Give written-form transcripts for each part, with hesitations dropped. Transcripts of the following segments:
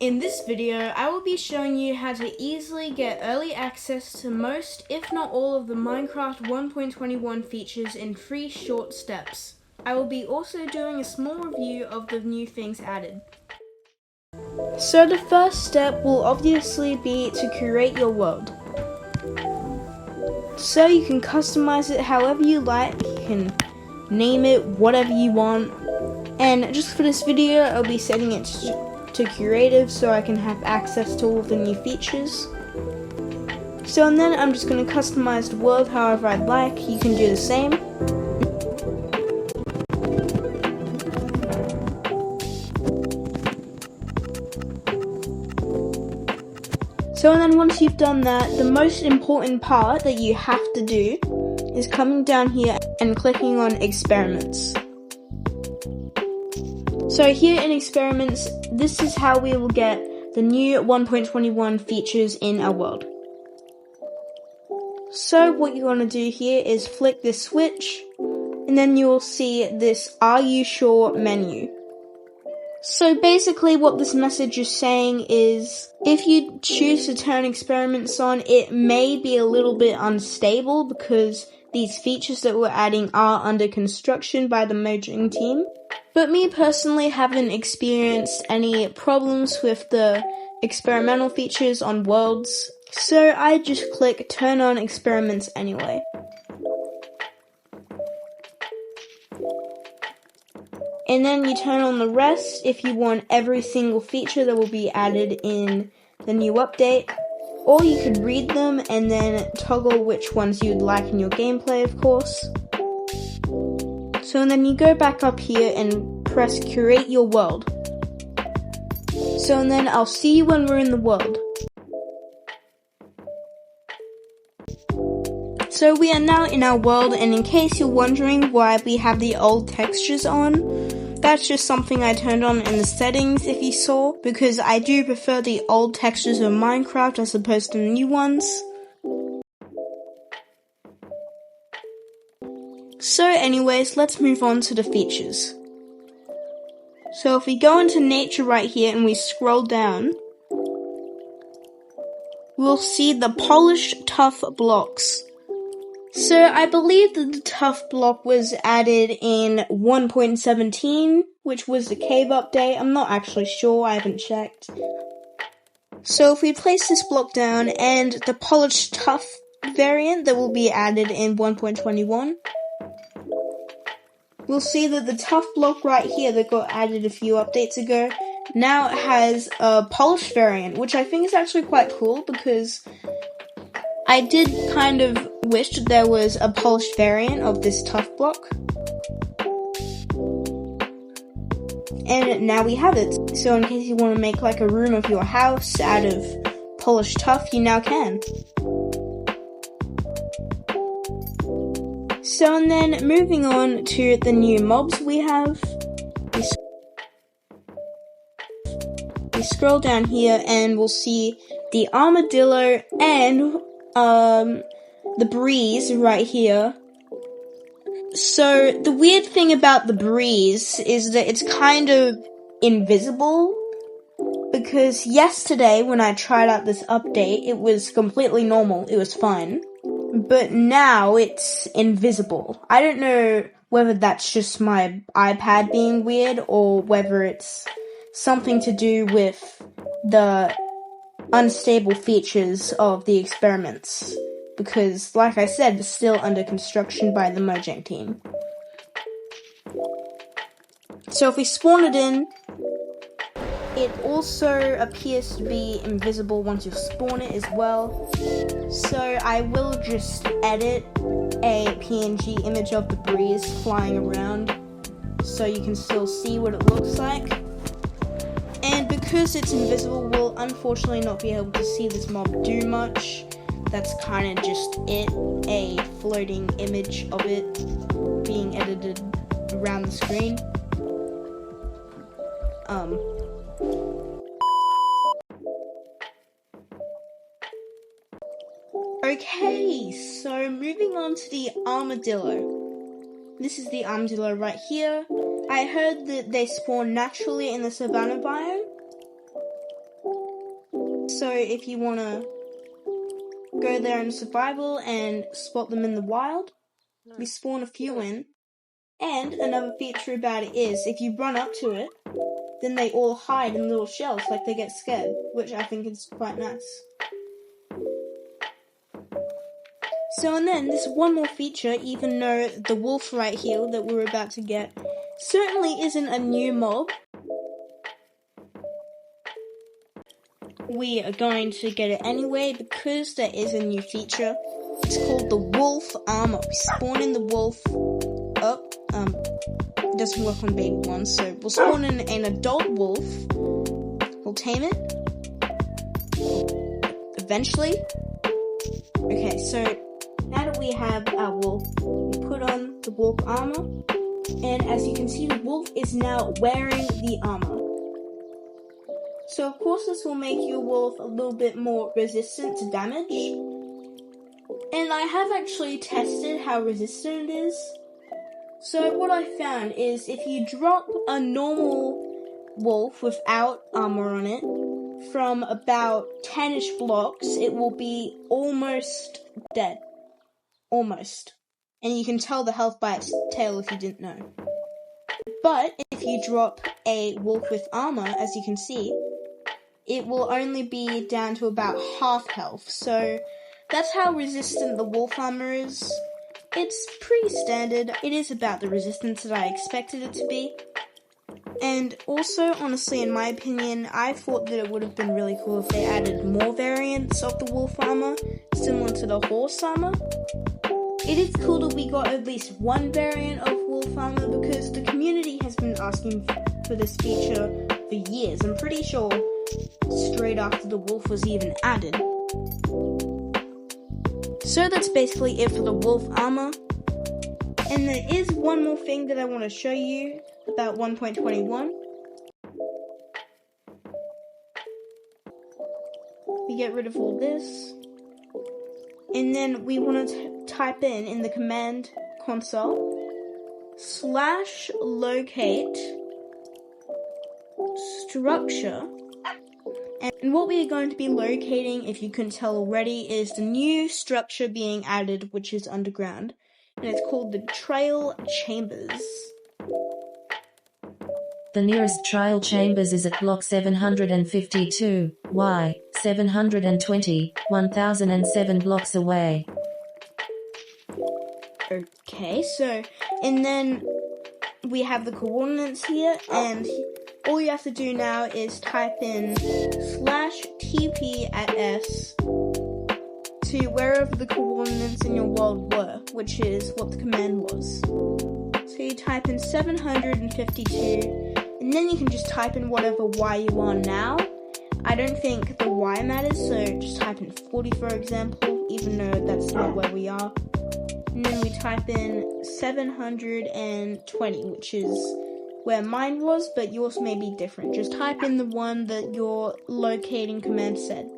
In this video, I will be showing you how to easily get early access to most, if not all, of the Minecraft 1.21 features in 3 short steps. I will be also doing a small review of the new things added. So the first step will obviously be to create your world. So you can customize it however you like, you can name it whatever you want, and just for this video I'll be setting it to creative so I can have access to all of the new features. So and then I'm just going to customize the world however I'd like. You can do the same. So and then once you've done that, the most important part that you have to do is coming down here and clicking on experiments. So here in experiments, this is how we will get the new 1.21 features in our world. So what you want to do here is flick this switch, and then you will see this "Are you sure?" menu. So basically what this message is saying is, if you choose to turn experiments on, it may be a little bit unstable because these features that we're adding are under construction by the Mojang team. But me personally haven't experienced any problems with the experimental features on worlds, so I just click turn on experiments anyway. And then you turn on the rest if you want every single feature that will be added in the new update. Or you could read them and then toggle which ones you'd like in your gameplay, of course. So and then you go back up here and press create your world. So and then I'll see you when we're in the world. So we are now in our world, and in case you're wondering why we have the old textures on, that's just something I turned on in the settings if you saw, because I do prefer the old textures of Minecraft as opposed to the new ones. So anyways, let's move on to the features. So if we go into nature right here and we scroll down, we'll see the polished tough blocks. So I believe that the tough block was added in 1.17, which was the cave update. I'm not actually sure, I haven't checked. So if we place this block down and the polished tough variant that will be added in 1.21, we'll see that the tough block right here that got added a few updates ago now has a polished variant, which I think is actually quite cool because I did kind of wish there was a polished variant of this tough block. And now we have it. So in case you want to make like a room of your house out of polished tough, you now can. So and then moving on to the new mobs we have. We scroll down here and we'll see the armadillo and the breeze right here. So the weird thing about the breeze is that it's kind of invisible, because yesterday when I tried out this update it was completely normal, it was fine, but now it's invisible. I don't know whether that's just my iPad being weird or whether it's something to do with the unstable features of the experiments, because like I said, it's still under construction by the Mojang team. So if we spawn it in, it also appears to be invisible once you spawn it as well. So I will just edit a PNG image of the breeze flying around so you can still see what it looks like. And because it's invisible, we'll unfortunately not be able to see this mob do much. That's kind of just it, a floating image of it being edited around the screen. Okay, so moving on to the armadillo. This is the armadillo right here. I heard that they spawn naturally in the savanna biome, So if you want to go there in survival and spot them in the wild, we spawn a few in. And another feature about it is, if you run up to it, then they all hide in little shells, like they get scared, which I think is quite nice. So, and then there's one more feature, even though the wolf right here that we're about to get certainly isn't a new mob. We are going to get it anyway because there is a new feature. It's called the wolf armor. We spawn in the wolf. It doesn't work on baby ones, so we'll spawn in an adult wolf. We'll tame it. Eventually. Okay, so now that we have our wolf, we put on the wolf armor. And as you can see, the wolf is now wearing the armor. So of course this will make your wolf a little bit more resistant to damage. And I have actually tested how resistant it is. So what I found is if you drop a normal wolf without armor on it from about 10-ish blocks, it will be almost dead. Almost. And you can tell the health by its tail if you didn't know. But if you drop a wolf with armor, as you can see, it will only be down to about half health. So that's how resistant the wolf armor is. It's pretty standard. It is about the resistance that I expected it to be. And also, honestly, in my opinion, I thought that it would have been really cool if they added more variants of the wolf armor, similar to the horse armor. It is cool that we got at least one variant of wolf armor because the community has been asking for this feature for years. I'm pretty sure straight after the wolf was even added. So that's basically it for the wolf armor. And there is one more thing that I want to show you about 1.21. We get rid of all this. And then we want to type in the command console /locate structure. And what we are going to be locating, if you couldn't tell already, is the new structure being added, which is underground. And it's called the Trail Chambers. The nearest Trail Chambers is at block 752, Y, 720, 1007 blocks away. Okay, so, and then we have the coordinates here, and all you have to do now is type in /TP at S to wherever the coordinates in your world were, which is what the command was. So you type in 752, and then you can just type in whatever Y you are now. I don't think the Y matters, so just type in 40 for example, even though that's not where we are. And then we type in 720, which is where mine was, but yours may be different. Just type in the one that your locating command said.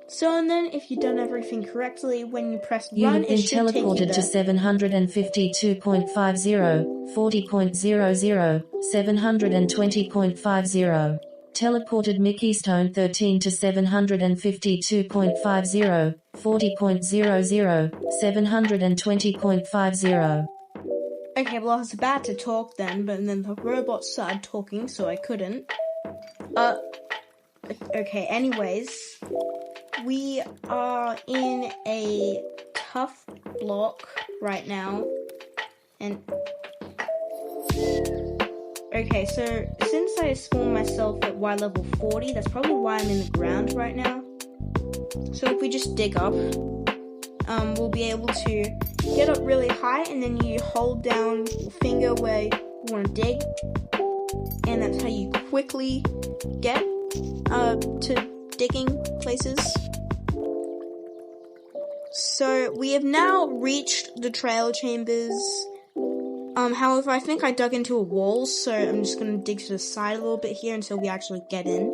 So, and then if you've done everything correctly, when you press run, it should take you there. You have been teleported to 752.50, 40.00, 720.50. Teleported Mickey Stone 13 to 752.50, 40.00, 720.50. Okay, well I was about to talk then, but then the robot started talking, so I couldn't. Okay, anyways. We are in a tough block right now, and okay, so since I spawned myself at Y level 40, that's probably why I'm in the ground right now. So if we just dig up, we'll be able to get up really high, and then you hold down your finger where you want to dig, and that's how you quickly get to digging places. So we have now reached the trail chambers. However, I think I dug into a wall, so I'm just going to dig to the side a little bit here until we actually get in.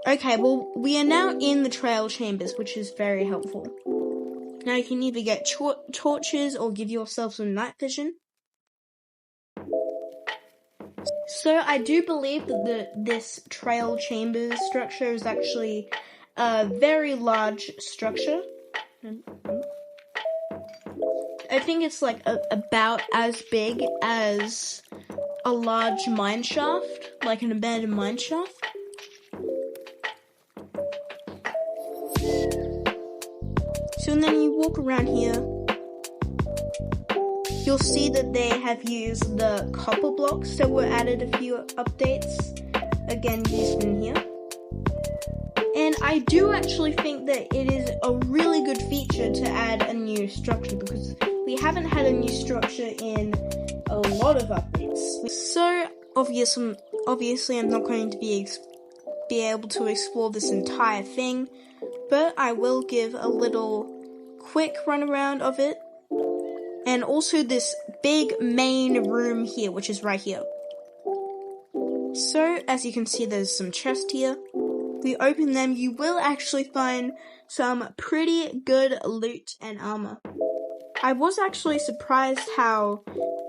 Okay, well, we are now in the trail chambers, which is very helpful. Now you can either get torches or give yourself some night vision. So I do believe that this trail chambers structure is actually a very large structure. I think it's like about as big as a large mine shaft, like an abandoned mine shaft. So and then you walk around here, you'll see that they have used the copper blocks that were added a few updates, again used in here. And I do actually think that it is a really good feature to add a new structure, because we haven't had a new structure in a lot of updates. So obviously I'm not going to be able to explore this entire thing, but I will give a little quick run around of it. And also this big main room here, which is right here. So as you can see, there's some chests here. If we open them, you will actually find some pretty good loot and armor. I was actually surprised how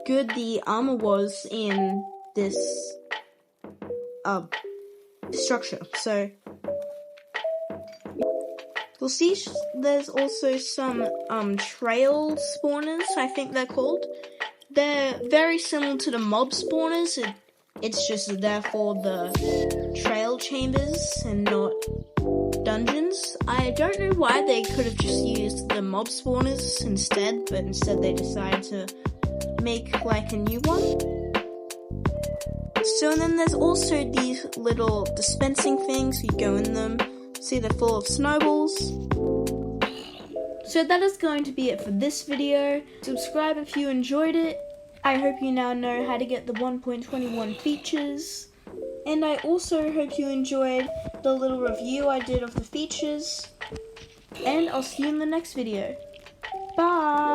good the armor was in this structure. So you'll see there's also some trail spawners, I think they're called. They're very similar to the mob spawners. It's just there for the trail chambers and not dungeons. I don't know why they could have just used the mob spawners instead, but instead they decided to make like a new one. So and then there's also these little dispensing things. You go in them, see they're full of snowballs. So that is going to be it for this video. Subscribe if you enjoyed it. I hope you now know how to get the 1.21 features. And I also hope you enjoyed the little review I did of the features. And I'll see you in the next video. Bye!